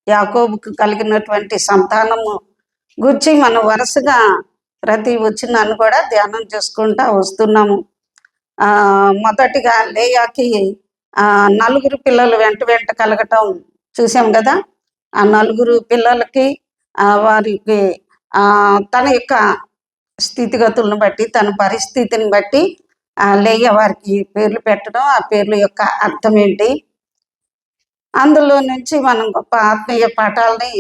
యాకోబుకు కలిగినటువంటి సంతానము గురించి మనం వరుసగా ప్రతి వచ్చినాన్ని కూడా ధ్యానం చేసుకుంటా వస్తున్నాము. మొదటిగా లేయాకి నలుగురు పిల్లలు వెంట వెంట కలగటం చూసాం కదా. ఆ నలుగురు పిల్లలకి వారికి తన యొక్క స్థితిగతులను బట్టి, తన పరిస్థితిని బట్టి లేయ వారికి పేర్లు పెట్టడం, ఆ పేర్ల యొక్క అర్థం ఏంటి, అందులో నుంచి మనం గొప్ప ఆత్మీయ పాఠాలని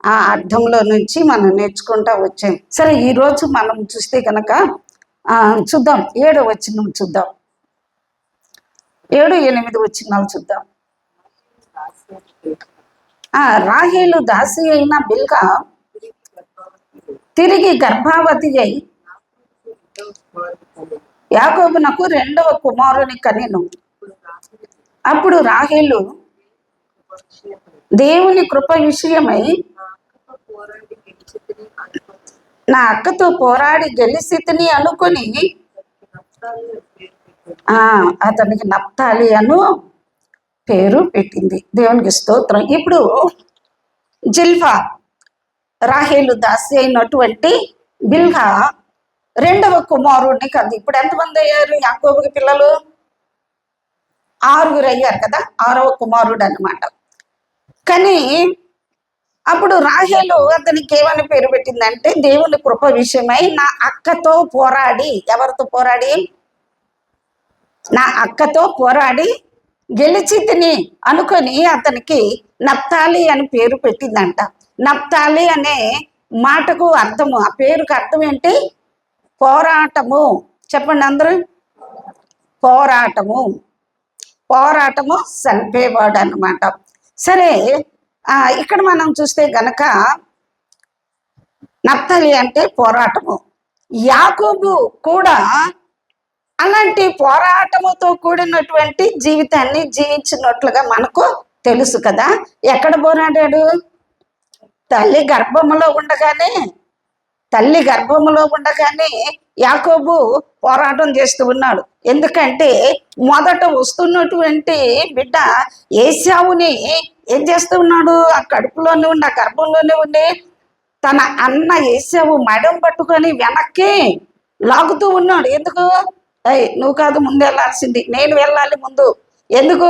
ఆ అర్థంలో నుంచి మనం నేర్చుకుంటా వచ్చాం. సరే, ఈరోజు మనం చూస్తే కనుక చూద్దాం, 7వ వచనం చూద్దాం, 7, 8 వచనాలు చూద్దాం. రాహేలు దాసి అయిన బిల్గా తిరిగి గర్భావతి అయి యాకోబునకు 2వ కుమారుని కనెను. అప్పుడు రాహేలు దేవుని కృప విషయమై నా అక్కతో పోరాడి గెలిసితిని అనుకొని అతనికి నప్తాలి అను పేరు పెట్టింది. దేవునికి స్తోత్రం. ఇప్పుడు జిల్ఫా రాహేలు దాసి అయినటువంటి బిల్హా 2వ కుమారుడిని కది. ఇప్పుడు ఎంతమంది అయ్యారు యాకోబుకి పిల్లలు? 6 అయ్యారు కదా, 6వ కుమారుడు అన్నమాట. కానీ అప్పుడు రాహేలు అతనికి ఏమని పేరు పెట్టిందంటే, దేవుని కృప విషయమై నా అక్కతో పోరాడి, ఎవరితో పోరాడి? నా అక్కతో పోరాడి గెలిచి తిని అనుకొని అతనికి నప్తాలి అని పేరు పెట్టిందంట. నప్తాలి అనే మాటకు అర్థము, ఆ పేరుకి అర్థం ఏంటి? పోరాటము. చెప్పండి అందరూ. పోరాటము, పోరాటము చంపేవాడు అన్నమాట. సరే, ఇక్కడ మనం చూస్తే గనక నప్తాలి అంటే పోరాటము. యాకోబు కూడా అలాంటి పోరాటముతో కూడినటువంటి జీవితాన్ని జీవించినట్లుగా మనకు తెలుసు కదా. ఎక్కడ పోరాడాడు? తల్లి గర్భములో ఉండగానే యాకోబు పోరాటం చేస్తూ ఉన్నాడు. ఎందుకంటే మొదట వస్తున్నటువంటి బిడ్డ ఏశావుని ఏం చేస్తూ ఉన్నాడు? ఆ కడుపులోనే ఉండి, ఆ గర్భంలోనే ఉండి తన అన్న ఏశావు మడం పట్టుకొని వెనక్కి లాగుతూ ఉన్నాడు. ఎందుకు? నువ్వు కాదు ముందు వెళ్ళాల్సింది, నేను వెళ్ళాలి ముందు. ఎందుకు?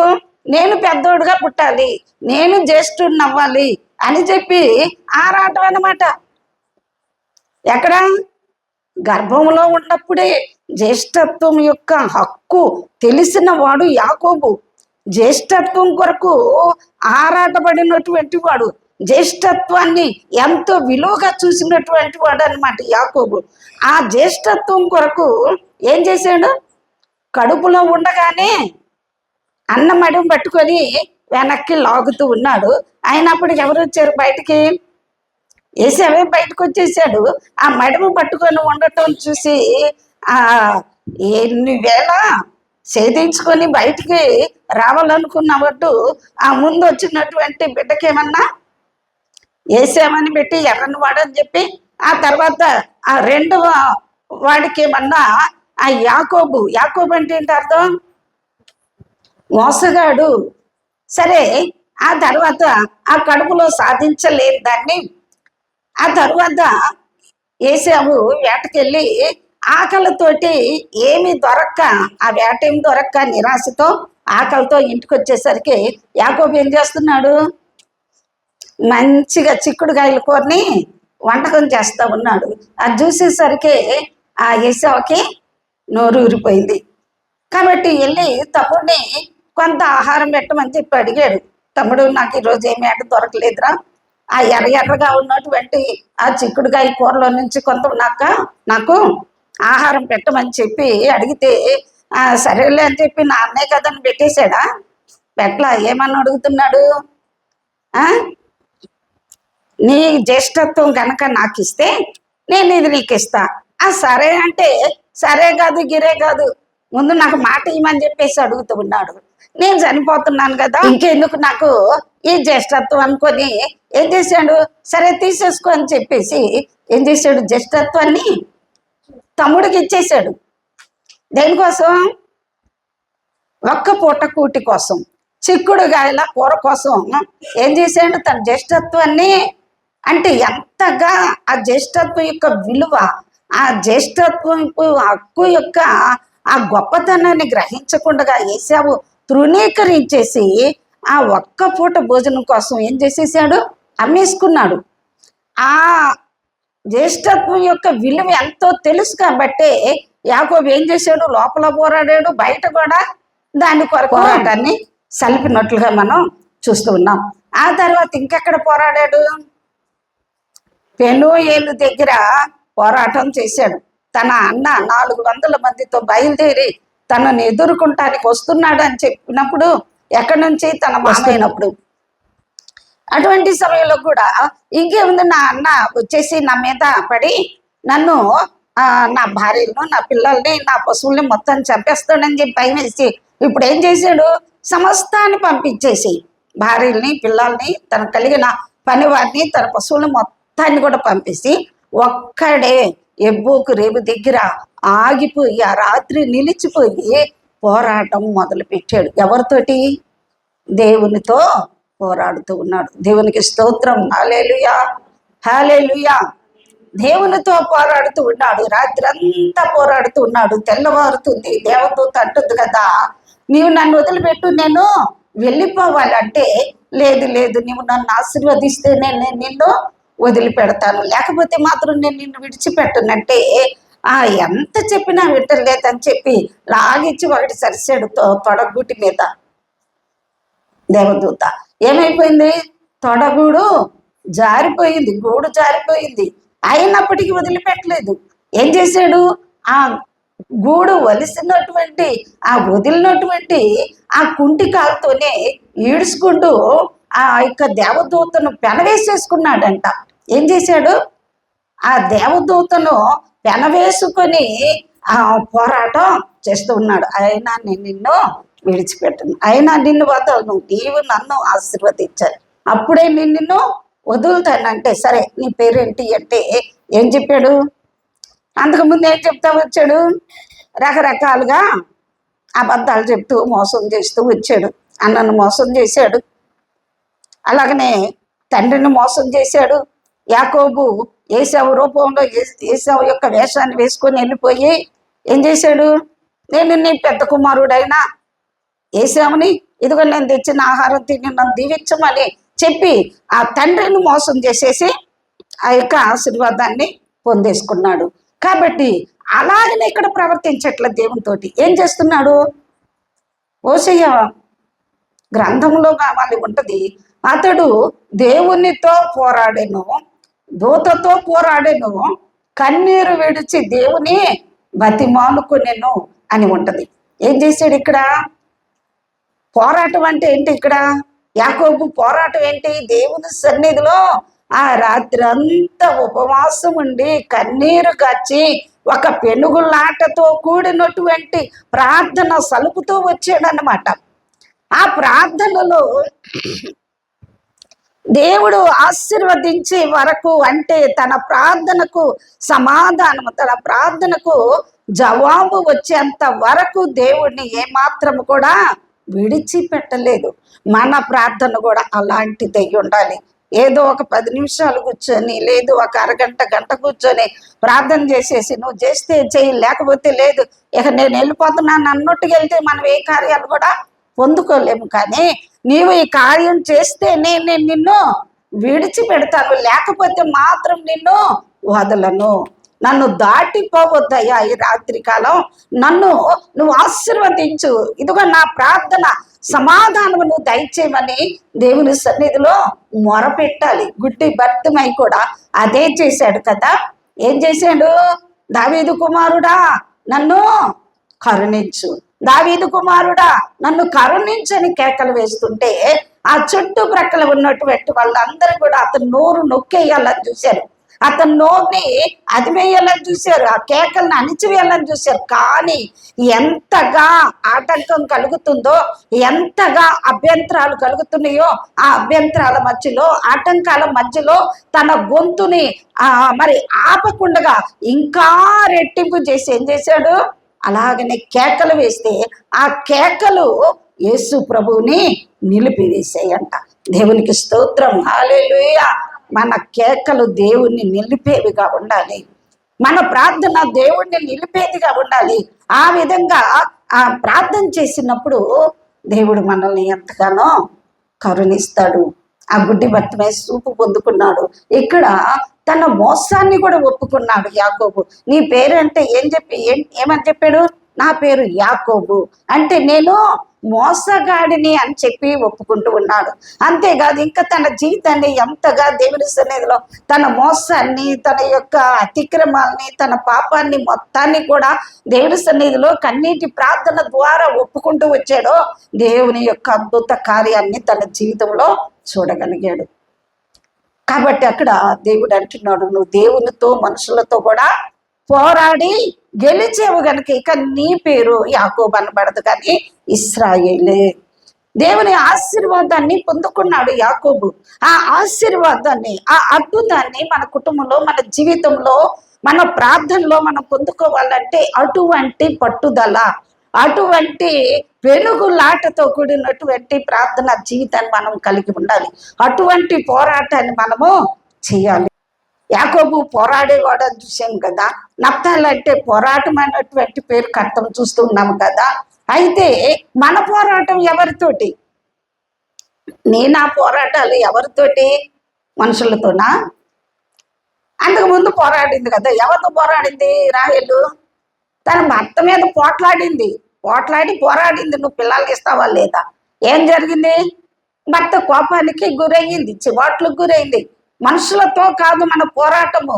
నేను పెద్దోడుగా పుట్టాలి, నేను జ్యేష్ఠుడిని అవ్వాలి అని చెప్పి ఆరాటం అన్నమాట. ఎక్కడ? గర్భంలో ఉన్నప్పుడే జ్యేష్ఠత్వం యొక్క హక్కు తెలిసిన వాడు యాకోబు. జ్యేష్ఠత్వం కొరకు ఆరాటపడినటువంటి వాడు, జ్యేష్ఠత్వాన్ని ఎంతో విలువగా చూసినటువంటి వాడు అనమాట యాకోబు. ఆ జ్యేష్ఠత్వం కొరకు ఏం చేశాడు? కడుపులో ఉండగానే అన్న మడం పట్టుకొని వెనక్కి లాగుతూ ఉన్నాడు. అయినప్పుడు ఎవరు వచ్చారు బయటికి? ఏసావే బయటకు వచ్చేసాడు. ఆ మడమ పట్టుకొని ఉండటం చూసి ఎన్ని వేళ ఛేదించుకొని బయటికి రావాలనుకున్నట్టు ఆ ముందు వచ్చినటువంటి బిడ్డకేమన్నా ఏసామని పెట్టి ఎర్రని వాడని చెప్పి, ఆ తర్వాత ఆ 2వ వాడికి ఏమన్నా ఆ యాకోబు అంటే ఏంటి అర్థం? మోసగాడు. సరే, ఆ తర్వాత ఆ కడుపులో సాధించలేని దాన్ని ఆ తర్వాత ఏసావు వేటకెళ్ళి ఆకలితోటి ఏమి దొరక్క, ఆ వేట ఏమి దొరక్క నిరాశతో ఆకలితో ఇంటికి వచ్చేసరికి యాకోబు ఏం చేస్తున్నాడు? మంచిగా చిక్కుడుకాయల కూరని వంటకం చేస్తూ ఉన్నాడు. అది చూసేసరికి ఆ ఏసావుకి నోరు ఊరిపోయింది. కాబట్టి వెళ్ళి తమ్ముడిని కొంత ఆహారం పెట్టమని చెప్పి అడిగాడు. తమ్ముడు, నాకు ఈరోజు ఏమి ఆట దొరకలేదురా, ఆ ఎర్రగా ఉన్నటువంటి ఆ చిక్కుడుకాయ కూరలో నుంచి కొంత నాకు ఆహారం పెట్టమని చెప్పి అడిగితే సరేలే అని చెప్పి నా అన్నయ్య కదని పెట్టేశాడా? పెట్లా. ఏమని అడుగుతున్నాడు? నీ జ్యేష్ఠత్వం కనుక నాకు ఇస్తే నేను ఇది నీకు ఇస్తా. సరే అంటే సరే కాదు, గిరే కాదు, ముందు నాకు మాట ఇవ్వమని చెప్పేసి అడుగుతూ ఉన్నాడు. నేను చనిపోతున్నాను కదా, ఇంకెందుకు నాకు ఈ జ్యేష్ఠత్వం అనుకొని ఏం చేశాడు? సరే తీసేసుకో అని చెప్పేసి ఏం చేశాడు? జ్యేష్ఠత్వాన్ని తమ్ముడికి ఇచ్చేశాడు. దేనికోసం? ఒక్క పూట కూటి కోసం. చిక్కుడుగాయల కూర కోసం ఏం చేశాడు? తన జ్యేష్ఠత్వాన్ని, అంటే ఎంతగా ఆ జ్యేష్ఠత్వం యొక్క విలువ, ఆ జ్యేష్ఠత్వపు హక్కు యొక్క ఆ గొప్పతనాన్ని గ్రహించకుండా ఏసావు తృణీకరించేసి ఆ ఒక్క పూట భోజనం కోసం ఏం చేసేసాడు? అమ్మేసుకున్నాడు. ఆ జ్యేష్ఠత్వం యొక్క విలువ ఎంతో తెలుసు కాబట్టే యాకోబు ఏం చేశాడు? లోపల పోరాడాడు, బయట కూడా దాని కొరకు పోరాటాన్ని సలిపినట్లుగా మనం చూస్తూ ఉన్నాం. ఆ తర్వాత ఇంకెక్కడ పోరాడాడు? పెనూయేలు దగ్గర పోరాటం చేశాడు. తన అన్న 400 మందితో బయలుదేరి తనను ఎదుర్కొంటానికి వస్తున్నాడు అని చెప్పినప్పుడు, ఎక్కడి నుంచి? తన మామైనప్పుడు. అటువంటి సమయంలో కూడా ఇంకేముంది, నా అన్న వచ్చేసి నా మీద పడి నన్ను నా భార్యలను, నా పిల్లల్ని, నా పశువుల్ని మొత్తం చంపేస్తాడని చెప్పి భయం వేసి ఇప్పుడు ఏం చేశాడు? సమస్తాన్ని పంపించేసి భార్యల్ని, పిల్లల్ని, తన కలిగిన పనివారిని, తన పశువుల్ని మొత్తాన్ని కూడా పంపేసి ఒక్కడే ఎబ్బోకు రేవు దగ్గర ఆగిపోయి ఆ రాత్రి నిలిచిపోయి పోరాటం మొదలు పెట్టాడు. ఎవరితోటి? దేవునితో పోరాడుతూ ఉన్నాడు. దేవునికి స్తోత్రం. హల్లెలూయా, హల్లెలూయా. దేవునితో పోరాడుతూ ఉన్నాడు. రాత్రి అంతా పోరాడుతూ ఉన్నాడు. తెల్లవారుతుంది. దేవదూత అంటుంది కదా, నీవు నన్ను వదిలిపెట్టు, నేను వెళ్ళిపోవాలంటే, లేదు లేదు, నీవు నన్ను ఆశీర్వదిస్తే నేను నిన్ను వదిలిపెడతాను, లేకపోతే మాత్రం నేను నిన్ను విడిచిపెట్టనంటే ఎంత చెప్పినా వింటలేదని చెప్పి లాగిచ్చి ఒకటి సరిసాడు తొడగుటి మీద. దేవదూత ఏమైపోయింది? తొడగూడు జారిపోయింది, గూడు జారిపోయింది. అయినప్పటికీ వదిలిపెట్టలేదు. ఏం చేశాడు? ఆ గూడు వలిసినటువంటి, ఆ వదిలినటువంటి ఆ కుంటి కాలుతోనే ఈడ్చుకుంటూ ఆ యొక్క దేవదూతను పెనవేసేసుకున్నాడంట. ఏం చేశాడు? ఆ దేవదూతను పెనవేసుకొని పోరాటం చేస్తూ ఉన్నాడు. అయినా నేను నిన్ను విడిచిపెట్టను, అయినా నిన్ను వదలను, నీవు నన్ను ఆశీర్వదించాలి, అప్పుడే నేను నిన్ను వదులుతానంటే, సరే నీ పేరేంటి అంటే ఏం చెప్పాడు? అంతకుముందు ఏం చెప్తా వచ్చాడు? రకరకాలుగా అబద్ధాలు చెప్తూ మోసం చేస్తూ వచ్చాడు. అన్నను మోసం చేశాడు, అలాగనే తండ్రిని మోసం చేశాడు. యాకోబు ఏశావు రూపంలో ఏశావు యొక్క వేషాన్ని వేసుకొని వెళ్ళిపోయి ఏం చేశాడు? నేను నీ పెద్ద కుమారుడైనా ఏశావుని, ఇదిగో నేను తెచ్చిన ఆహారం తిని నన్ను దీవించమని చెప్పి ఆ తండ్రిని మోసం చేసేసి ఆ యొక్క ఆశీర్వాదాన్ని పొందేసుకున్నాడు. కాబట్టి అలాగనే ఇక్కడ ప్రవర్తించట్ల దేవునితోటి. ఏం చేస్తున్నాడు? హోషేయ గ్రంథంలో కావాలి ఉంటుంది, అతడు దేవునితో పోరాడెను, దూతతో పోరాడెను, కన్నీరు విడిచి దేవుని బతిమాలుకొనెను అని ఉంటది. ఏం చేశాడు ఇక్కడ? పోరాటం అంటే ఏంటి? ఇక్కడ యాకోబు పోరాటం ఏంటి? దేవుని సన్నిధిలో ఆ రాత్రి అంతా ఉపవాసం ఉండి కన్నీరు కాచి ఒక పెనుగులాటతో కూడినటువంటి ప్రార్థన సలుపుతూ వచ్చాడనమాట. ఆ ప్రార్థనలో దేవుడు ఆశీర్వదించే వరకు, అంటే తన ప్రార్థనకు సమాధానం, తన ప్రార్థనకు జవాబు వచ్చేంత వరకు దేవుడిని ఏమాత్రము కూడా విడిచిపెట్టలేదు. మన ప్రార్థన కూడా అలాంటిదై ఉండాలి. ఏదో ఒక 10 నిమిషాలు కూర్చొని, లేదు ఒక అరగంట గంట కూర్చొని ప్రార్థన చేసేసి నువ్వు చేస్తే చెయ్యి, లేకపోతే లేదు, ఇక నేను వెళ్ళిపోతున్నాను అన్నట్టుగా వెళ్తే మనం ఏ కార్యాలు కూడా పొందుకోలేము. కానీ నీవు ఈ కార్యం చేస్తే నేను నిన్ను విడిచిపెడతాను, లేకపోతే మాత్రం నిన్ను వదలను. నన్ను దాటిపోవద్దయ్యా, ఈ రాత్రి కాలం నన్ను నువ్వు ఆశీర్వదించు, ఇదిగో నా ప్రార్థన సమాధానము నువ్వు దయచేయమని దేవుని సన్నిధిలో మొరపెట్టాలి. గుడ్డి భర్తమై కూడా అదే చేశాడు కదా. ఏం చేశాడు? దావీదు కుమారుడా నన్ను కరుణించు, దావీదు కుమారుడా నన్ను కరుణించని కేకలు వేస్తుంటే ఆ చుట్టుప్రక్కల ఉన్నటువంటి వాళ్ళందరూ కూడా అతను నోరు నొక్కేయాలని చూశారు, అతని నోరుని అదివేయాలని చూశారు, ఆ కేకలను అణిచివేయాలని చూశారు. కానీ ఎంతగా ఆటంకం కలుగుతుందో, ఎంతగా అభ్యంతరాలు కలుగుతున్నాయో, ఆ అభ్యంతరాల మధ్యలో, ఆటంకాల మధ్యలో తన గొంతుని మరి ఆపకుండా ఇంకా రెట్టింపు చేసి ఏం చేశాడు? అలాగనే కేకలు వేస్తే ఆ కేకలు యేసు ప్రభువుని నిలిపివేసేయంట. దేవునికి స్తోత్రం, హల్లెలూయా. మన కేకలు దేవుణ్ణి నిలిపేవిగా ఉండాలి, మన ప్రార్థన దేవుణ్ణి నిలిపేదిగా ఉండాలి. ఆ విధంగా ఆ ప్రార్థన చేసినప్పుడు దేవుడు మనల్ని ఎంతగానో కరుణిస్తాడు. ఆ గుడ్డి భర్తమై చూపు పొందుకున్నాడు. ఇక్కడ తన మోసాన్ని కూడా ఒప్పుకున్నాడు యాకోబు. నీ పేరంటే ఏమని చెప్పాడు? నా పేరు యాకోబు, అంటే నేను మోసగాడిని అని చెప్పి ఒప్పుకుంటూ ఉన్నాడు. అంతేకాదు, ఇంకా తన జీవితాన్ని ఎంతగా దేవుని సన్నిధిలో తన మోసాన్ని, తన యొక్క అతిక్రమాల్ని, తన పాపాన్ని మొత్తాన్ని కూడా దేవుని సన్నిధిలో కన్నీటి ప్రార్థన ద్వారా ఒప్పుకుంటూ వచ్చాడో దేవుని యొక్క అద్భుత కార్యాన్ని తన జీవితంలో చూడగలిగాడు. కాబట్టి అక్కడ దేవుడు అంటున్నాడు, నువ్వు దేవునితో మనుషులతో కూడా పోరాడి గెలిచేవు గనుక ఇక నీ పేరు యాకోబు అనబడదు కానీ ఇశ్రాయేలే. దేవుని ఆశీర్వాదాన్ని పొందుకున్నాడు యాకోబు. ఆ ఆశీర్వాదాన్ని, ఆ అద్భుతాన్ని మన కుటుంబంలో, మన జీవితంలో, మన ప్రార్థనలో మనం పొందుకోవాలంటే అటువంటి పట్టుదల, అటువంటి వెలుగులాటతో కూడినటువంటి ప్రార్థన జీవితాన్ని మనం కలిగి ఉండాలి. అటువంటి పోరాటాన్ని మనము చేయాలి. యాకోబు పోరాడేవాడు అని చూసాం కదా. నప్తాలి అంటే పోరాటం అనేటువంటి పేరు అర్థం చూస్తూ ఉన్నాము కదా. అయితే మన పోరాటం ఎవరితోటి? నా పోరాటాలు ఎవరితోటి? మనుషులతోనా? అంతకుముందు పోరాడింది కదా. ఎవరితో పోరాడింది? రాహేలు తన భర్త మీద పోరాడింది. నువ్వు పిల్లలకి ఇస్తావా లేదా? ఏం జరిగింది? భర్త కోపానికి గురయ్యింది, చివాట్లకు గురైంది. మనుషులతో కాదు మన పోరాటము.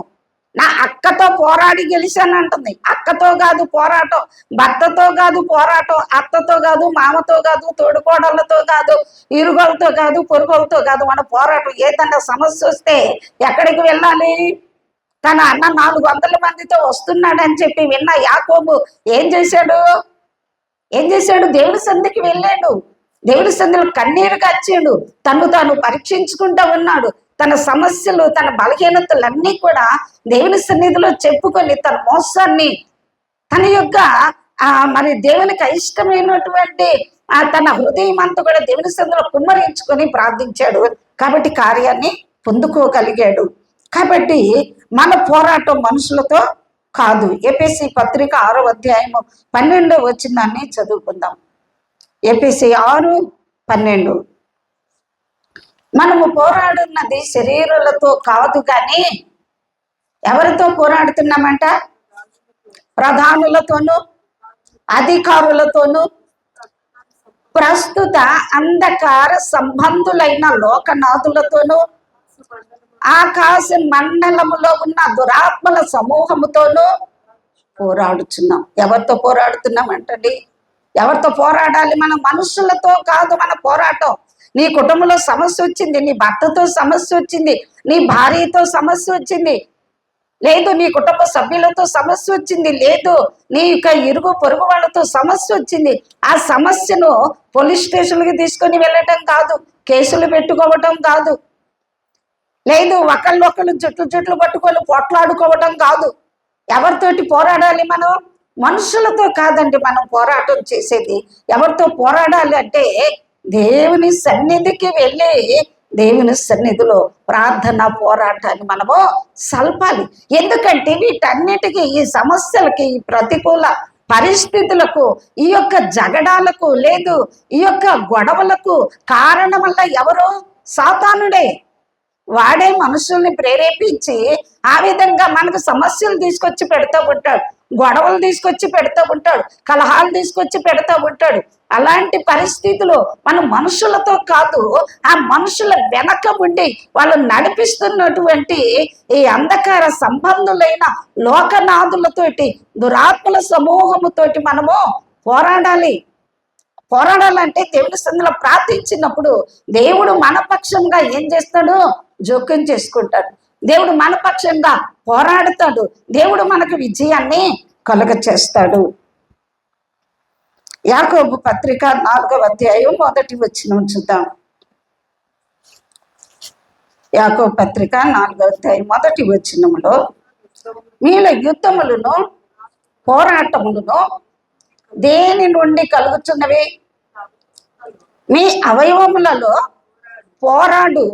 నా అక్కతో పోరాడి గెలిచాను అంటుంది. అక్కతో కాదు పోరాటం, భర్తతో కాదు పోరాటం, అత్తతో కాదు, మామతో కాదు, తోడుకోడళ్ళతో కాదు, ఇరుగోలతో కాదు, పొరుగులతో కాదు. మన పోరాటం ఏదన్నా సమస్య వస్తే ఎక్కడికి వెళ్ళాలి? తన అన్న 400 మందితో వస్తున్నాడని చెప్పి విన్న యాకోబు ఏం చేశాడు? దేవుడి సన్నిధికి వెళ్ళాడు. దేవుడి సన్నిధిలో కన్నీరు కచ్చాడు. తాను పరీక్షించుకుంటూ ఉన్నాడు. తన సమస్యలు, తన బలహీనతలన్నీ కూడా దేవుని సన్నిధిలో చెప్పుకొని తన మోసాన్ని, తన యొక్క మరి దేవునికి అయిష్టమైనటువంటి తన హృదయం అంతా కూడా దేవుని సన్నిధిలో కుమ్మరించుకొని ప్రార్థించాడు. కాబట్టి కార్యాన్ని పొందుకోగలిగాడు. కాబట్టి మన పోరాటం మనుషులతో కాదు. ఎఫెసీ పత్రిక 6వ అధ్యాయము 12వ వచనాన్ని చదువుకుందాం. ఎఫెసీ 6:12. మనము పోరాడున్నది శరీరాలతో కాదు కానీ ఎవరితో పోరాడుతున్నామంట? ప్రధానులతోనూ, అధికారులతోనూ, ప్రస్తుత అంధకార సంబంధులైన లోకనాథులతోనూ, ఆకాశ మండలములో ఉన్న దురాత్మల సమూహముతోనూ పోరాడుచున్నాం. ఎవరితో పోరాడుతున్నాం అంటండి? ఎవరితో పోరాడాలి? మన మనుషులతో కాదు మన పోరాటం. నీ కుటుంబంలో సమస్య వచ్చింది, నీ భర్తతో సమస్య వచ్చింది, నీ భార్యతో సమస్య వచ్చింది, లేదు నీ కుటుంబ సభ్యులతో సమస్య వచ్చింది, లేదు నీ యొక్క ఇరుగు పొరుగు వాళ్ళతో సమస్య వచ్చింది. ఆ సమస్యను పోలీస్ స్టేషన్కి తీసుకొని వెళ్ళటం కాదు, కేసులు పెట్టుకోవటం కాదు, లేదు ఒకళ్ళు జుట్లు పట్టుకొని పోట్లాడుకోవటం కాదు. ఎవరితోటి పోరాడాలి? మనం మనుషులతో కాదండి మనం పోరాటం చేసేది. ఎవరితో పోరాడాలి అంటే దేవుని సన్నిధికి వెళ్ళి దేవుని సన్నిధిలో ప్రార్థన పోరాటాన్ని మనము సల్పాలి. ఎందుకంటే వీటన్నిటికీ, ఈ సమస్యలకి, ఈ ప్రతికూల పరిస్థితులకు, ఈ యొక్క జగడాలకు, లేదు ఈ యొక్క గొడవలకు కారణం వల్ల ఎవరు? సాతానుడే. వాడే మనుషుల్ని ప్రేరేపించి ఆ విధంగా మనకు సమస్యలు తీసుకొచ్చి పెడతా ఉంటాడు, గొడవలు తీసుకొచ్చి పెడతా ఉంటాడు, కలహాలు తీసుకొచ్చి పెడతా ఉంటాడు. అలాంటి పరిస్థితులు మనం మనుషులతో కాదు, ఆ మనుషుల వెనక ఉండి వాళ్ళు నడిపిస్తున్నటువంటి ఈ అంధకార సంబంధులైన లోకనాథులతోటి, దురాత్మల సమూహముతోటి మనము పోరాడాలి. పోరాడాలంటే దేవుని సన్నిధిలో ప్రార్థించినప్పుడు దేవుడు మన పక్షంగా ఏం చేస్తాడు? జోక్యం చేసుకుంటాడు. దేవుడు మన పక్షంగా పోరాడుతాడు. దేవుడు మనకు విజయాన్ని కలుగ చేస్తాడు. యాకోబు పత్రిక 4వ అధ్యాయం 1వ వచనం చూద్దాం. యాకోబు పత్రిక 4వ అధ్యాయం 1వ వచనంలో, మీలో యుద్ధములను పోరాటములను దేని నుండి కలుగుతున్నవి? మీ అవయవములలో పోరాడు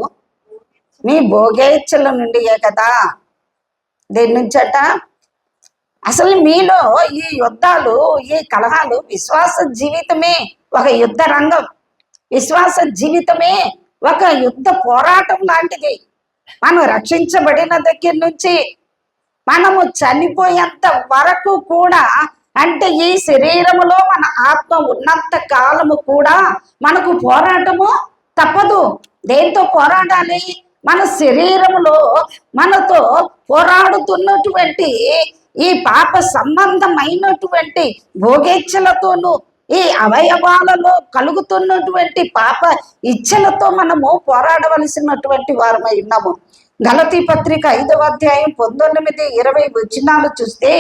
మీ భోగేచ్ఛల నుండియే కదా. దేని నుంచట? అసలు మీలో ఈ యుద్ధాలు, ఈ కలహాలు, విశ్వాస జీవితమే ఒక యుద్ధ రంగం. విశ్వాస జీవితమే ఒక యుద్ధ పోరాటం లాంటిది. మనం రక్షించబడిన దగ్గర నుంచి మనము చనిపోయేంత వరకు కూడా, అంటే ఈ శరీరములో మన ఆత్మ ఉన్నంత కాలము కూడా మనకు పోరాటము తప్పదు. దేంతో పోరాడాలి? మన శరీరములో మనతో పోరాడుతున్నటువంటి ఈ పాప సంబంధమైనటువంటి భోగేచ్ఛలతోనూ, ఈ అవయవాలలో కలుగుతున్నటువంటి పాప ఇచ్ఛలతో మనము పోరాడవలసినటువంటి వారమై ఉన్నాము. గలతీ పత్రిక 5వ అధ్యాయం 19, 20 వచనాలు చూస్తే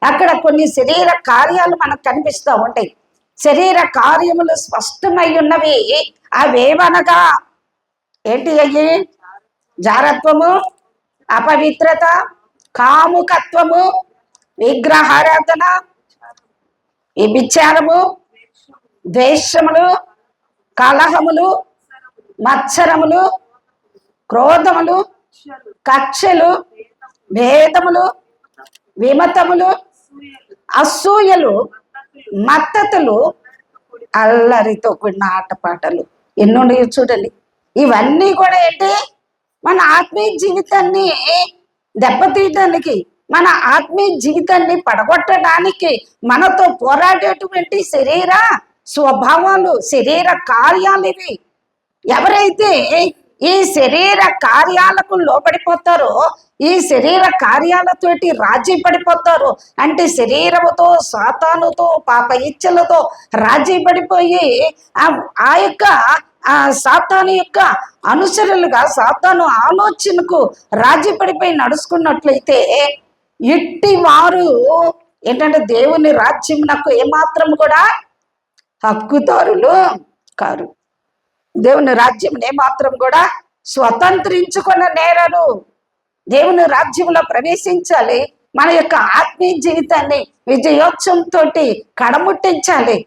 అక్కడ కొన్ని శరీర కార్యాలు మనకు కనిపిస్తూ ఉంటాయి. శరీర కార్యములు స్పష్టమై ఉన్నవి. అవేవనగా ఏంటి అయ్యి? జారత్వము, అపవిత్రత, కాముకత్వము, విగ్రహారాధన, వ్యభిచారము, ద్వేషములు, కలహములు, మత్సరములు, క్రోధములు, కక్షలు, భేదములు, విమతములు, అసూయలు, మత్తతులు, అల్లరితో కూడిన ఆటపాటలు ఎన్నుండి చూడండి. ఇవన్నీ కూడా ఏంటి? మన ఆత్మీయ జీవితాన్ని దెబ్బతీయడానికి, మన ఆత్మీయ జీవితాన్ని పడగొట్టడానికి మనతో పోరాడేటువంటి శరీర స్వభావాలు, శరీర కార్యాలు ఇవి. ఎవరైతే ఈ శరీర కార్యాలకు లోబడిపోతారో, ఈ శరీర కార్యాలతోటి రాజీ పడిపోతారు, అంటే శరీరముతో, సాతానుతో, పాప ఇచ్చలతో రాజీ పడిపోయి ఆ యొక్క సాతాను యొక్క అనుసరులుగా, సాతాను ఆలోచనకు రాజీ పడిపోయి నడుచుకున్నట్లయితే ఇట్టి వారు ఏంటంటే దేవుని రాజ్యమునకు ఏమాత్రం కూడా హక్కుదారులు కారు. దేవుని రాజ్యం ఏమాత్రం కూడా స్వతంత్రించుకున్న నేరరు. దేవుని రాజ్యంలో ప్రవేశించాలి. మన యొక్క ఆత్మీయ జీవితాన్ని విజయోత్సవంతో కడముట్టించాలి.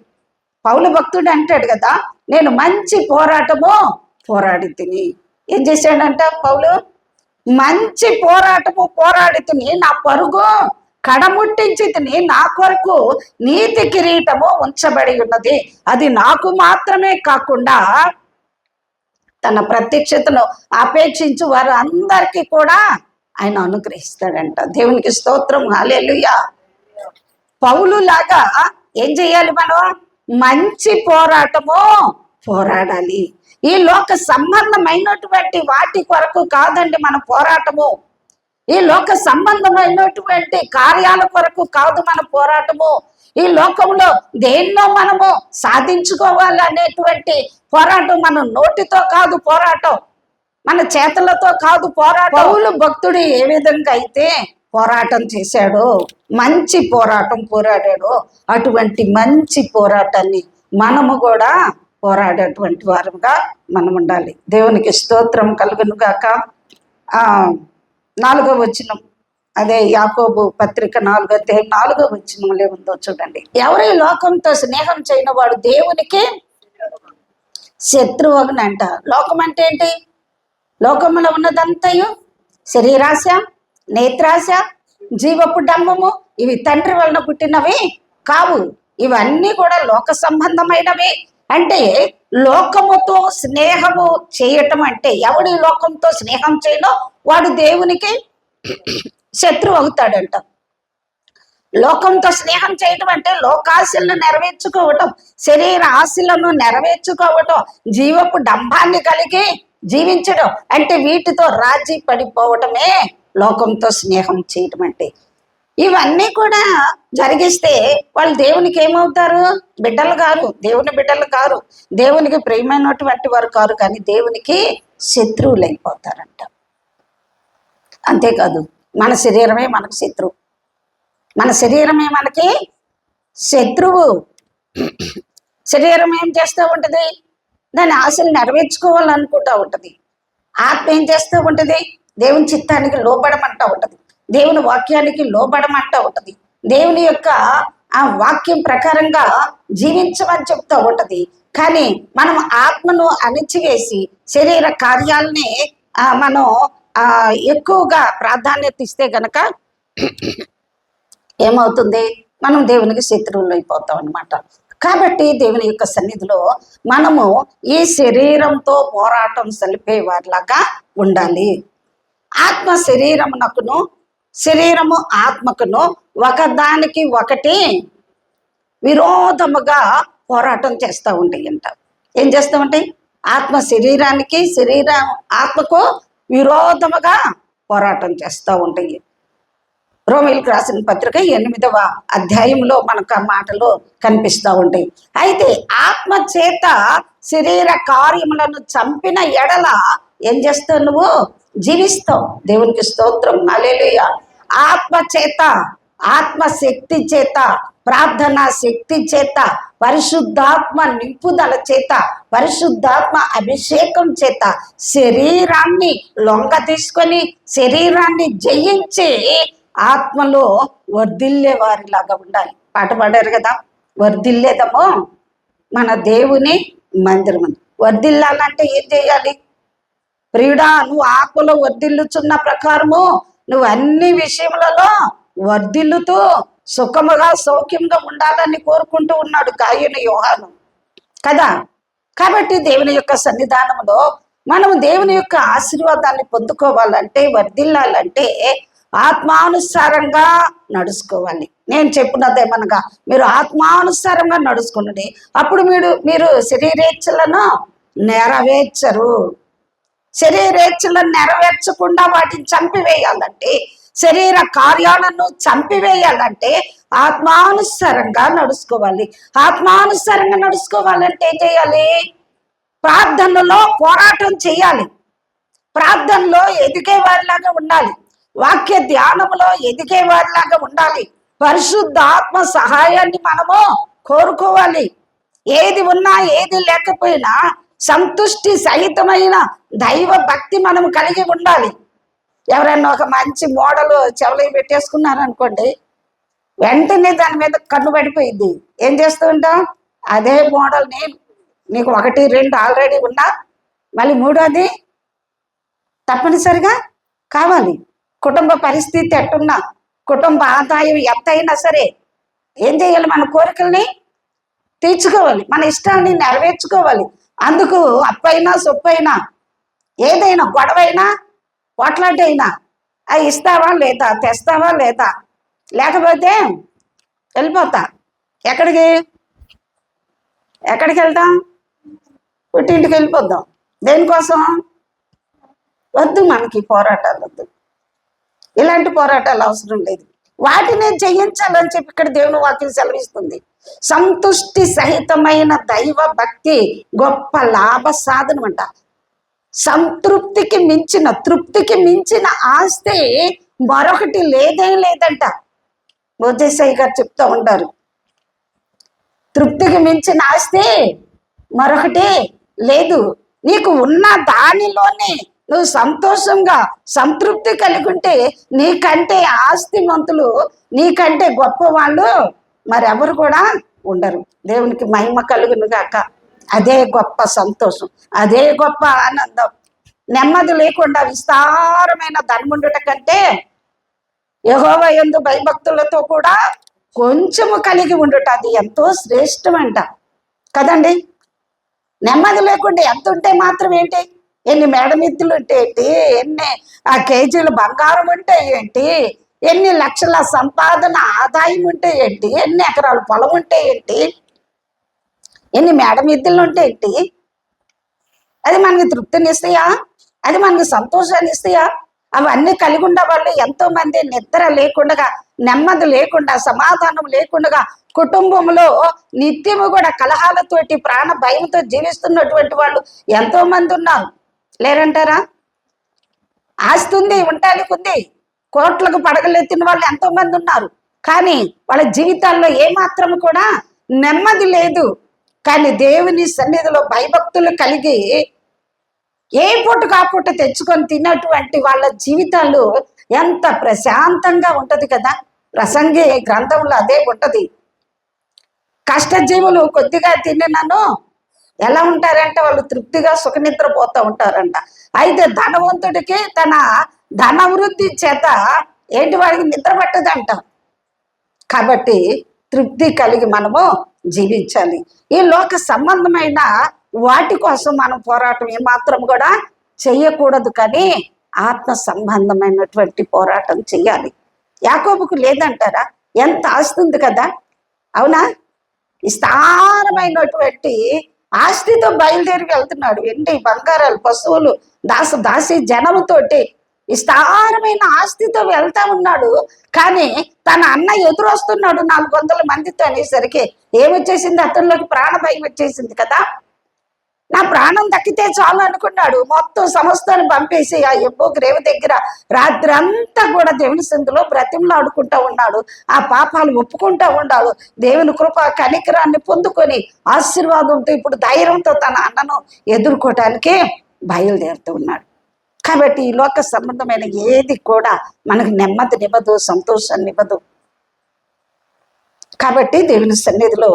పౌలు భక్తుడు అంటాడు కదా, నేను మంచి పోరాటము పోరాడి తిని. ఏం చేశాడంట పౌలు? మంచి పోరాటము పోరాడి తిని, నా పరుగు కడముట్టించి తిని, నా కొరకు నీతి కిరీటము ఉంచబడి ఉన్నది. అది నాకు మాత్రమే కాకుండా తన ప్రత్యక్షతను అపేక్షించు వారు అందరికీ కూడా ఆయన అనుగ్రహిస్తాడంట. దేవునికి స్తోత్రం, హల్లెలూయా. పౌలు లాగా ఏం చేయాలి? మనం మంచి పోరాటము పోరాడాలి. ఈ లోక సంబంధమైనటువంటి వాటి కొరకు కాదండి మన పోరాటము. ఈ లోక సంబంధమైనటువంటి కార్యాల కొరకు కాదు మన పోరాటము. ఈ లోకంలో దేన్నో మనము సాధించుకోవాలి అనేటువంటి పోరాటం మన నోటితో కాదు పోరాటం, మన చేతులతో కాదు పోరాటం. పౌలు భక్తుడు ఏ విధంగా అయితే పోరాటం చేశాడో, మంచి పోరాటం పోరాడాడో, అటువంటి మంచి పోరాటాన్ని మనము కూడా పోరాడేటువంటి వారంగా మనం ఉండాలి. దేవునికి స్తోత్రం కలుగును గాక. 4వ వచనం, అదే యాకోబు పత్రిక 4వ అధ్యాయం 4వ వచనంలో ఉందో చూడండి. ఎవరి లోకంతో స్నేహం చేయని వాడు దేవునికి శత్రువునంట. లోకం అంటే ఏంటి? లోకములో ఉన్నదంతయు శరీరాశ, నేత్రాశ, జీవపు డంబము, ఇవి తండ్రి వలన పుట్టినవి కావు. ఇవన్నీ కూడా లోక సంబంధమైనవి. అంటే లోకముతో స్నేహము చేయటం అంటే, ఎవడి లోకంతో స్నేహం చేయనో వాడు దేవునికి శత్రువు అవుతాడంట. లోకంతో స్నేహం చేయటం అంటే లోకాశలను నెరవేర్చుకోవటం, శరీర ఆశలను నెరవేర్చుకోవటం, జీవపు డంబాన్ని కలిగి జీవించడం, అంటే వీటితో రాజీ పడిపోవటమే లోకంతో స్నేహం చేయటం అంటే. ఇవన్నీ కూడా జరిగిస్తే వాళ్ళు దేవునికి ఏమవుతారు? బిడ్డలు కారు, దేవుని బిడ్డలు కారు, దేవునికి ప్రియమైనటువంటి వారు కారు, కానీ దేవునికి శత్రువులు అయిపోతారంట. అంతేకాదు, మన శరీరమే మనకు శత్రువు, మన శరీరమే మనకి శత్రువు. శరీరం ఏం చేస్తూ ఉంటుంది? దాని ఆశలు నెరవేర్చుకోవాలనుకుంటూ ఉంటుంది. ఆత్మ ఏం చేస్తూ ఉంటుంది? దేవుని చిత్తానికి లోబడమంటూ ఉంటుంది, దేవుని వాక్యానికి లోబడమంటూ ఉంటుంది, దేవుని యొక్క ఆ వాక్యం ప్రకారంగా జీవించమని చెప్తూ ఉంటుంది. కానీ మనం ఆత్మను అణిచివేసి శరీర కార్యాలని మనం ఎక్కువగా ప్రాధాన్యత ఇస్తే గనక ఏమవుతుంది, మనం దేవునికి శత్రువులు అయిపోతాం అనమాట. కాబట్టి దేవుని యొక్క సన్నిధిలో మనము ఈ శరీరంతో పోరాటం సలిపే వారిలాగా ఉండాలి. ఆత్మ శరీరమునకును శరీరము ఆత్మకును ఒకదానికి ఒకటి విరోధముగా పోరాటం చేస్తూ ఉంటాయి అంట. ఏం చేస్తూ ఉంటాయి? ఆత్మ శరీరానికి శరీరం ఆత్మకు విరోధముగా పోరాటం చేస్తూ ఉంటాయి. రోమీయులకు రాసిన పత్రిక 8వ అధ్యాయంలో మనకు ఆ మాటలు కనిపిస్తూ ఉంటాయి. అయితే ఆత్మ చేత శరీర కార్యములను చంపిన ఎడల ఏం చేస్తావు? నువ్వు జీవిస్తావు. దేవునికి స్తోత్రం, హల్లెలూయా. ఆత్మ చేత, ఆత్మ శక్తి చేత, ప్రార్థనా శక్తి చేత, పరిశుద్ధాత్మ నింపుదల చేత, పరిశుద్ధాత్మ అభిషేకం చేత శరీరాన్ని లొంగ తీసుకొని శరీరాన్ని జయించి ఆత్మలో వర్ధిల్లే వారిలాగా ఉండాలి. పాట పాడారు కదా, వర్ధిల్లేదమో మన దేవుని మందిరం. వర్ధిల్లాలంటే ఏం చేయాలి? ప్రియుడా, నువ్వు ఆత్మలో వర్ధిల్లుచున్న ప్రకారము నువ్వు అన్ని విషయములలో వర్ధిల్లుతూ సుఖముగా సౌఖ్యంగా ఉండాలని కోరుకుంటూ ఉన్నాడు కాయను యోహాను కదా. కాబట్టి దేవుని యొక్క సన్నిధానంలో మనము దేవుని యొక్క ఆశీర్వాదాన్ని పొందుకోవాలంటే, వర్ధిల్లాలంటే ఆత్మానుసారంగా నడుచుకోవాలి. నేను చెప్పినదేమనగా మీరు ఆత్మానుసారంగా నడుచుకున్నది, అప్పుడు మీరు శరీరేచ్ఛలను నెరవేర్చరు. శరీరేచ్ఛలను నెరవేర్చకుండా వాటిని చంపివేయాలంటే, శరీర కార్యాలను చంపివేయాలంటే ఆత్మానుసారంగా నడుచుకోవాలి. ఆత్మానుసారంగా నడుచుకోవాలంటే ఏం చేయాలి? ప్రార్థనలో పోరాటం చేయాలి. ప్రార్థనలో ఎదిగే వారిలాగా ఉండాలి. వాక్య ధ్యానంలో ఎదిగే వారిలాగా ఉండాలి. పరిశుద్ధ ఆత్మ సహాయాన్ని మనము కోరుకోవాలి. ఏది ఉన్నా ఏది లేకపోయినా సంతుష్టి సహితమైన దైవ భక్తి మనం కలిగి ఉండాలి. ఎవరైనా ఒక మంచి మోడల్ చెవులు పెట్టేసుకున్నారనుకోండి, వెంటనే దాని మీద కన్ను పడిపోయింది. ఏం చేస్తూ ఉంటాం? అదే మోడల్ని నీకు 1, 2 ఆల్రెడీ ఉన్నా, మళ్ళీ 3వది తప్పనిసరిగా కావాలి. కుటుంబ పరిస్థితి ఎట్టున్నా, కుటుంబ ఆదాయం ఎంతైనా సరే ఏం చేయాలి? మన కోరికల్ని తీర్చుకోవాలి, మన ఇష్టాన్ని నెరవేర్చుకోవాలి. అందుకు అప్పైనా సొప్పైనా ఏదైనా గొడవైనా పోట్లాటైనా అది ఇస్తావా లేదా, తెస్తావా లేదా, లేకపోతే వెళ్ళిపోతా. ఎక్కడికి వెళ్తాం? పుట్టింటికి వెళ్ళిపోద్దాం. దేనికోసం? వద్దు, మనకి పోరాటాలు వద్దు, ఇలాంటి పోరాటాలు అవసరం లేదు. వాటినే జయించాలని చెప్పి ఇక్కడ దేవుని వాక్యం సెలవిస్తుంది. సంతుష్టి సహితమైన దైవ భక్తి గొప్ప లాభ సాధనం అంట. సంతృప్తికి మించిన, తృప్తికి మించిన ఆస్తి మరొకటి లేదంట. మోజేసయ్య గారు చెప్తూ ఉంటారు, తృప్తికి మించిన ఆస్తి మరొకటి లేదు. నీకు ఉన్న దానిలోనే నువ్వు సంతోషంగా సంతృప్తి కలిగి ఉంటే నీకంటే ఆస్తిమంతులు, నీకంటే గొప్ప వాళ్ళు మరెవరు కూడా ఉండరు. దేవునికి మహిమ కలుగును గాక. అదే గొప్ప సంతోషం, అదే గొప్ప ఆనందం. నెమ్మది లేకుండా విస్తారమైన ధనముండుట కంటే యెహోవా యందు భయభక్తులతో కూడా కొంచెము కలిగి ఉండుట అది ఎంతో శ్రేష్టమంట కదండి. నెమ్మది లేకుండా ఎంత ఉంటే మాత్రం ఏంటి? ఎన్ని మేడమిత్తులు ఉంటే ఏంటి, ఎన్ని కేజీలు బంగారం ఉంటే ఏంటి, ఎన్ని లక్షల సంపాదన ఆదాయం ఉంటే ఏంటి, ఎన్ని ఎకరాల పొలం ఉంటే ఏంటి, ఎన్ని మేడమిత్తులు ఉంటే ఏంటి? అది మనకి తృప్తిని ఇస్తాయా? అది మనకి సంతోషాన్ని ఇస్తాయా? అవన్నీ కలిగి ఉన్న వాళ్ళు ఎంతో మంది నిద్ర లేకుండా, నెమ్మది లేకుండా, సమాధానం లేకుండా, కుటుంబంలో నిత్యము కూడా కలహాలతోటి ప్రాణ భయంతో జీవిస్తున్నటువంటి వాళ్ళు ఎంతో మంది ఉన్నారు. లేరంటారా? ఆస్తి ఉంది, ఉండటానికి ఉంది, కోట్లకు పడగలెత్తిన వాళ్ళు ఎంతో మంది ఉన్నారు. కానీ వాళ్ళ జీవితాల్లో ఏమాత్రం కూడా నెమ్మది లేదు. కానీ దేవుని సన్నిధిలో భయభక్తులు కలిగి ఏ పూట కాపూట తెచ్చుకొని తిన్నటువంటి వాళ్ళ జీవితాలు ఎంత ప్రశాంతంగా ఉంటది కదా. ప్రసంగి గ్రంథంలో అదే ఉంటది. కష్టజీవులు కొద్దిగా తిన్నను ఎలా ఉంటారంటే వాళ్ళు తృప్తిగా సుఖనిద్రపోతూ ఉంటారంట. అయితే ధనవంతుడికి తన ధనవృద్ధి చేత ఏంటి వాడికి నిద్ర పట్టదంట. కాబట్టి తృప్తి కలిగి మనము జీవించాలి. ఈ లోక సంబంధమైన వాటి కోసం మనం పోరాటం ఏమాత్రం కూడా చెయ్యకూడదు, కానీ ఆత్మ సంబంధమైనటువంటి పోరాటం చెయ్యాలి. యాకోబుకు లేదంటారా? ఎంత ఆస్తి ఉంది కదా, అవునా? విస్తారమైనటువంటి ఆస్తితో బయలుదేరి వెళ్తున్నాడు. వెండి బంగారాలు, పశువులు, దాసి జనముతోటి విస్తారమైన ఆస్తితో వెళ్తా ఉన్నాడు. కానీ తన అన్న ఎదురొస్తున్నాడు 400 మందితో అనేసరికి ఏమొచ్చేసింది? అతనిలోకి ప్రాణ భయం వచ్చేసింది కదా. నా ప్రాణం దక్కితే చాలు అనుకున్నాడు. మొత్తం సమస్తాన్ని పంపేసి ఆ ఎబ్బో గ్రేవ దగ్గర రాత్రి అంతా కూడా దేవుని సందులో బ్రతిమలాడుకుంటా ఉన్నాడు. ఆ పాపాలు ఒప్పుకుంటా ఉన్నాడు. దేవుని కృప కనికరాన్ని పొందుకొని ఆశీర్వాదంతో ఇప్పుడు ధైర్యంతో తన అన్నను ఎదుర్కోవటానికి బయలుదేరుతూ ఉన్నాడు. కాబట్టి ఈ లోక సంబంధమైన ఏది కూడా మనకు నెమ్మదినివ్వదు, సంతోషాన్ని ఇవ్వదు. కాబట్టి దేవుని సన్నిధిలో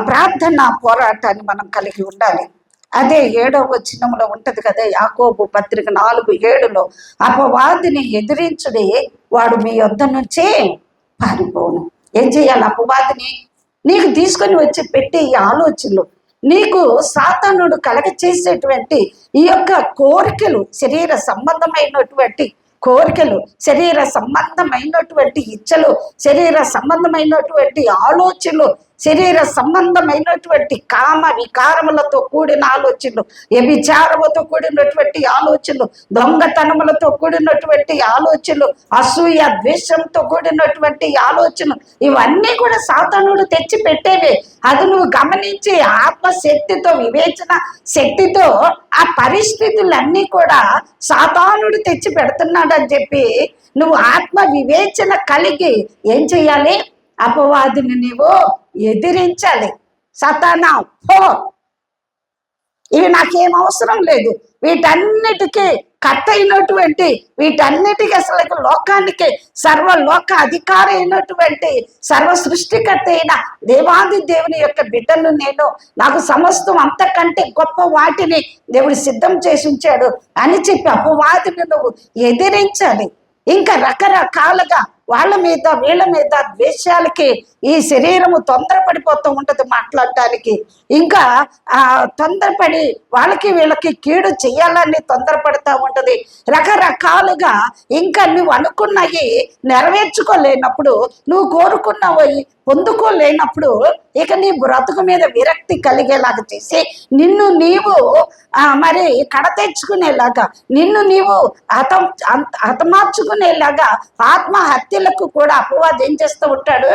ప్రార్థన పోరాటాన్ని మనం కలిగి ఉండాలి. అదే 7వ వచనంలో ఉంటది కదా, యాకోబు పత్రిక 4:7లో అపవాదిని ఎదిరించుడే వాడు మీ యొద్ద నుంచే పారిపోను. ఏం చేయాలి? అపవాదిని నీకు తీసుకొని వచ్చి పెట్టే ఈ ఆలోచనలు, నీకు సాతానుడు కలగ చేసేటువంటి ఈ యొక్క కోరికలు, శరీర సంబంధమైనటువంటి కోరికలు, శరీర సంబంధమైనటువంటి ఇచ్చలు, శరీర సంబంధమైనటువంటి ఆలోచనలు, శరీర సంబంధమైనటువంటి కామ వికారములతో కూడిన ఆలోచనలు, వ్యభిచారముతో కూడినటువంటి ఆలోచనలు, దొంగతనములతో కూడినటువంటి ఆలోచనలు, అసూయ ద్వేషంతో కూడినటువంటి ఆలోచనలు, ఇవన్నీ కూడా సాతానుడు తెచ్చి పెట్టేవే. అది నువ్వు గమనించి ఆత్మశక్తితో, వివేచన శక్తితో ఆ పరిస్థితులన్నీ కూడా సాతానుడు తెచ్చి పెడుతున్నాడు అని చెప్పి నువ్వు ఆత్మ వివేచన కలిగి ఏం చెయ్యాలి? అపవాదిని నీవు ఎదిరించాలి. సతానా పో, ఇవి నాకేం అవసరం లేదు, వీటన్నిటికీ కర్త అయినటువంటి, వీటన్నిటికీ అసలు లోకానికి సర్వలోక అధికారి అయినటువంటి, సర్వ సృష్టికర్త అయిన దేవాది దేవుని యొక్క బిడ్డను నేను, నాకు సమస్తం అంతకంటే గొప్ప వాటిని దేవుడు సిద్ధం చేసి ఉంచాడు అని చెప్పి అపవాదిని నువ్వు ఎదిరించాలి. ఇంకా రకరకాలుగా వాళ్ళ మీద వీళ్ళ మీద ద్వేషాలకి ఈ శరీరము తొందరపడిపోతూ ఉంటది మాట్లాడటానికి. ఇంకా తొందరపడి వాళ్ళకి వీళ్ళకి కీడు చెయ్యాలని తొందరపడతా ఉంటది. రకరకాలుగా ఇంకా నువ్వు అనుకున్నవి నెరవేర్చుకోలేనప్పుడు, నువ్వు కోరుకున్నవి పొందుకోలేనప్పుడు ఇక నీ బ్రతుకు మీద విరక్తి కలిగేలాగా చేసి నిన్ను నీవు మరి కడతెచ్చుకునేలాగా, నిన్ను నీవు హతమార్చుకునేలాగా ఆత్మహత్యలకు కూడా అపవాది ఏం చేస్తూ ఉంటాడు?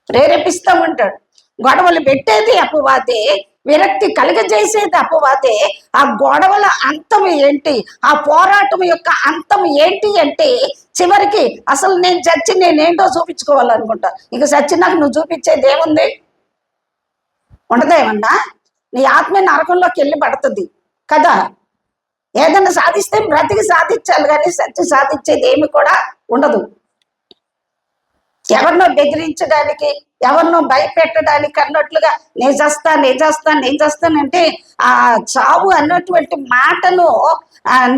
ప్రేరేపిస్తూ ఉంటాడు. గొడవలు పెట్టేది అపవాదే, విరక్తి కలుగజేసేది అపవాదే. ఆ గొడవల అంతం ఏంటి? ఆ పోరాటం యొక్క అంతం ఏంటి అంటే చివరికి అసలు నేను చచ్చి నేనేంటో చూపించుకోవాలనుకుంటా. ఇక చచ్చి నాకు నువ్వు చూపించేది ఏముంది? ఉండదేమన్నా? నీ ఆత్మ నరకంలోకి వెళ్ళి పడుతుంది కదా. ఏదైనా సాధిస్తే బ్రతికి సాధించాలి, కానీ సత్య సాధించేది ఏమి కూడా ఉండదు. ఎవరినో బెదిరించడానికి, ఎవరినో భయపెట్టడానికి అన్నట్లుగా నేను చేస్తానంటే ఆ చావు అన్నటువంటి మాటను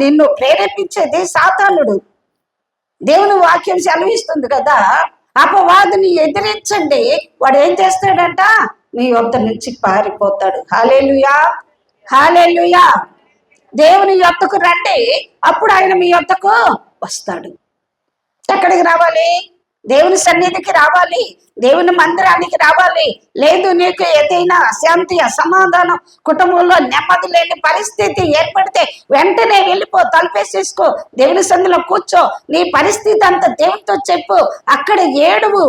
నిన్ను ప్రేరేపించేది సాతానుడు. దేవుని వాక్యం సెలవిస్తుంది కదా, అపవాదిని ఎదిరించండి, వాడు ఏం చేస్తాడంట? మీ వద్ద నుంచి పారిపోతాడు. హల్లెలూయా, హల్లెలూయా. దేవుని యొద్దకు రండి, అప్పుడు ఆయన మీ యొద్దకు వస్తాడు. ఎక్కడికి రావాలి? దేవుని సన్నిధికి రావాలి, దేవుని మందిరానికి రావాలి. లేదు నీకు ఏదైనా శాంతి, అసమాధానం, కుటుంబంలో నెమ్మది లేని పరిస్థితి ఏర్పడితే వెంటనే వెళ్ళిపో, తలుపేసేసుకో, దేవుని సన్నిధిలో కూర్చో, నీ పరిస్థితి అంతా దేవునితో చెప్పు, అక్కడ ఏడువు.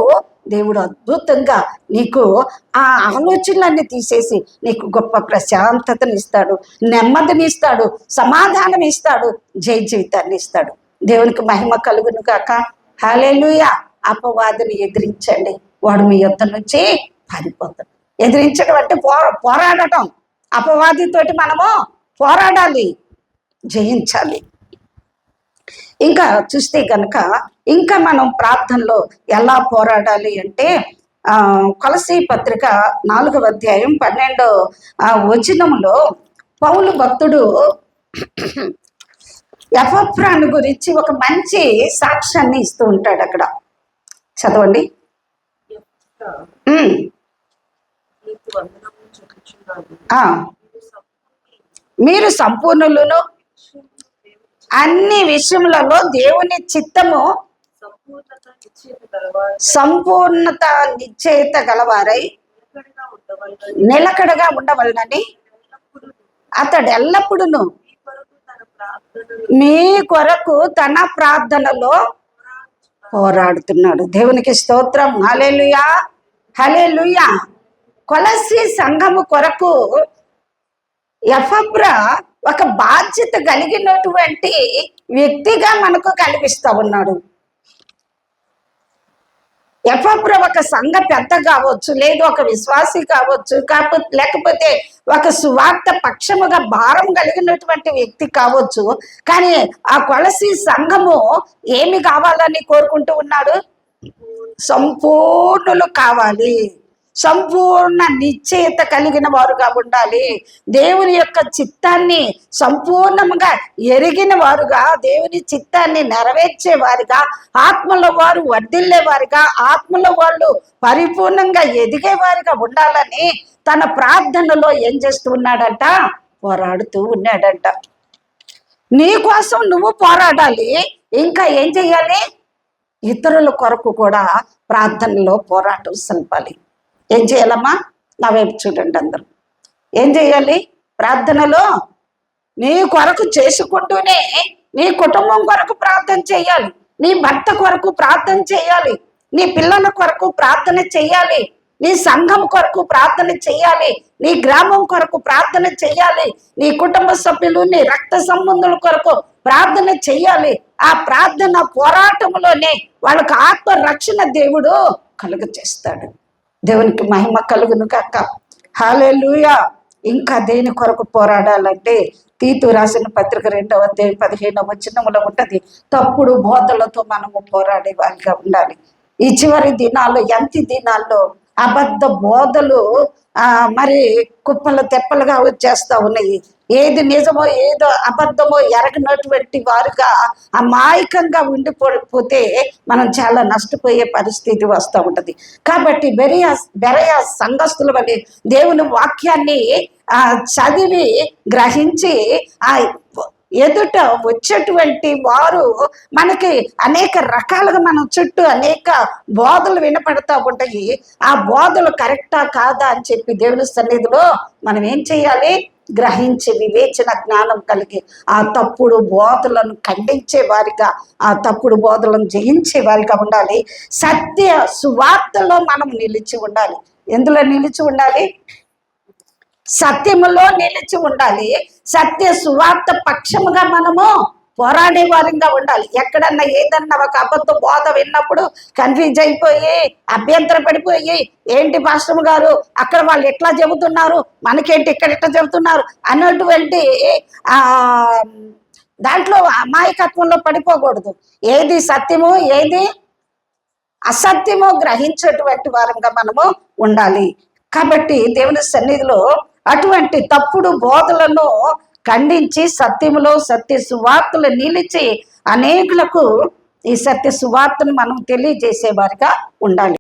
దేవుడు అద్భుతంగా నీకు ఆ ఆలోచనలన్నీ తీసేసి నీకు గొప్ప ప్రశాంతతని ఇస్తాడు, నెమ్మదిని ఇస్తాడు, సమాధానం ఇస్తాడు, జయ జీవితాన్ని ఇస్తాడు. దేవునికి మహిమ కలుగును గాక. హల్లెలూయా. అపవాదిని ఎదిరించండి, వాడు మీ యొద్ద నుంచి పారిపోతాడు. ఎదిరించడం అంటే పోరాడటం. అపవాదితోటి మనము పోరాడాలి, జయించాలి. ఇంకా చూస్తే కనుక ఇంకా మనం ప్రార్థనలో ఎలా పోరాడాలి అంటే కొలసీ పత్రిక 4వ అధ్యాయం 12వ వచనంలో పౌలు భక్తుడు ఎపఫ్రాను గురించి ఒక మంచి సాక్ష్యాన్ని ఇస్తూ ఉంటాడు. అక్కడ చదవండి. మీరు సంపూర్ణులను, అన్ని విషయములలో దేవుని చిత్తము సంపూర్ణత నిశ్చయిత గలవారై నిలకడగా ఉండవలనని అతడు ఎల్లప్పుడూ మీ కొరకు తన ప్రార్థనలో పోరాడుతున్నాడు. దేవునికి స్తోత్రం. హల్లెలూయా, హల్లెలూయా. కొలసీ సంఘము కొరకు ఎపఫ్రా ఒక బాధ్యత కలిగినటువంటి వ్యక్తిగా మనకు కనిపిస్తా ఉన్నాడు. ఎపఫ్రా ఒక సంఘ పెద్ద కావచ్చు, లేదు ఒక విశ్వాసి కావచ్చు, లేకపోతే ఒక సువార్త పక్షముగా భారం కలిగినటువంటి వ్యక్తి కావచ్చు. కానీ ఆ కొలసీ సంఘము ఏమి కావాలని కోరుకుంటూ ఉన్నాడు? సంపూర్ణులు కావాలి, సంపూర్ణ నిశ్చయత కలిగిన వారుగా ఉండాలి, దేవుని యొక్క చిత్తాన్ని సంపూర్ణంగా ఎరిగిన వారుగా, దేవుని చిత్తాన్ని నెరవేర్చే వారిగా, ఆత్మలో వారు వర్ధిల్లే వారిగా, ఆత్మలో వాళ్ళు పరిపూర్ణంగా ఎదిగే వారిగా ఉండాలని తన ప్రార్థనలో ఏం చేస్తూ ఉన్నాడంట? పోరాడుతూ ఉన్నాడంట. నీ కోసం నువ్వు పోరాడాలి, ఇంకా ఏం చెయ్యాలి? ఇతరుల కొరకు కూడా ప్రార్థనలో పోరాటం సల్పాలి. ఏం చేయాలమ్మా? నా వైపు చూడండి అందరూ. ఏం చేయాలి? ప్రార్థనలో నీ కొరకు చేసుకుంటూనే నీ కుటుంబం కొరకు ప్రార్థన చేయాలి, నీ భర్త కొరకు ప్రార్థన చేయాలి, నీ పిల్లల కొరకు ప్రార్థన చేయాలి, నీ సంఘం కొరకు ప్రార్థన చేయాలి, నీ గ్రామం కొరకు ప్రార్థన చేయాలి, నీ కుటుంబ సభ్యులు, నీ రక్త సంబంధుల కొరకు ప్రార్థన చెయ్యాలి. ఆ ప్రార్థన పోరాటంలోనే వాళ్ళకు ఆత్మ రక్షణ దేవుడు కలుగ చేస్తాడు. దేవునికి మహిమ కలుగును కాక. హల్లెలూయా. ఇంకా దేని కొరకు పోరాడాలంటే తీతు రాసిన పత్రిక 2వ అధ్యాయం 15వ వచనంలో ఉంటది, తప్పుడు బోధలతో మనము పోరాడే వారిగా ఉండాలి. ఈ చివరి దినాల్లో, ఎంతి దినాల్లో అబద్ధ బోధలు మరి కుప్పలు తెప్పలుగా వచ్చేస్తా ఉన్నాయి. ఏది నిజమో ఏదో అబద్ధమో ఎరగనటువంటి వారుగా అమాయకంగా ఉండిపోతే మనం చాలా నష్టపోయే పరిస్థితి వస్తూ ఉంటది. కాబట్టి బెరయా సంఘస్థుల వల్ల దేవుని వాక్యాన్ని చదివి గ్రహించి ఆ ఎదుట వచ్చేటువంటి వారు మనకి అనేక రకాలుగా మన చుట్టూ అనేక బోధలు వినపడతా ఉంటాయి. ఆ బోధలు కరెక్టా కాదా అని చెప్పి దేవుని సన్నిధిలో మనం ఏం చేయాలి? గ్రహించి వివేచన జ్ఞానం కలిగి ఆ తప్పుడు బోధలను ఖండించే వారిగా, ఆ తప్పుడు బోధలను జయించే వారిగా ఉండాలి. సత్య సువార్తలో మనం నిలిచి ఉండాలి. ఎందులో నిలిచి ఉండాలి? సత్యములో నిలిచి ఉండాలి. సత్య సువార్త పక్షముగా మనము పోరాడే వారంగా ఉండాలి. ఎక్కడన్నా ఏదన్నా ఒక అబద్ధ బోధ విన్నప్పుడు కన్ఫ్యూజ్ అయిపోయి అభ్యంతర పడిపోయి, ఏంటి పాస్టర్ గారు అక్కడ వాళ్ళు ఎట్లా చెబుతున్నారు, మనకేంటి ఇక్కడ ఎట్లా చెబుతున్నారు అన్నటువంటి దాంట్లో అమాయకత్వంలో పడిపోకూడదు. ఏది సత్యము ఏది అసత్యమో గ్రహించేటువంటి వారంగా మనము ఉండాలి. కాబట్టి దేవుని సన్నిధిలో అటువంటి తప్పుడు బోధలను ఖండించి సత్యములో సత్య సువార్తలు నిలిచి అనేకులకు ఈ సత్య సువార్తను మనం తెలియజేసే వారిగా ఉండాలి.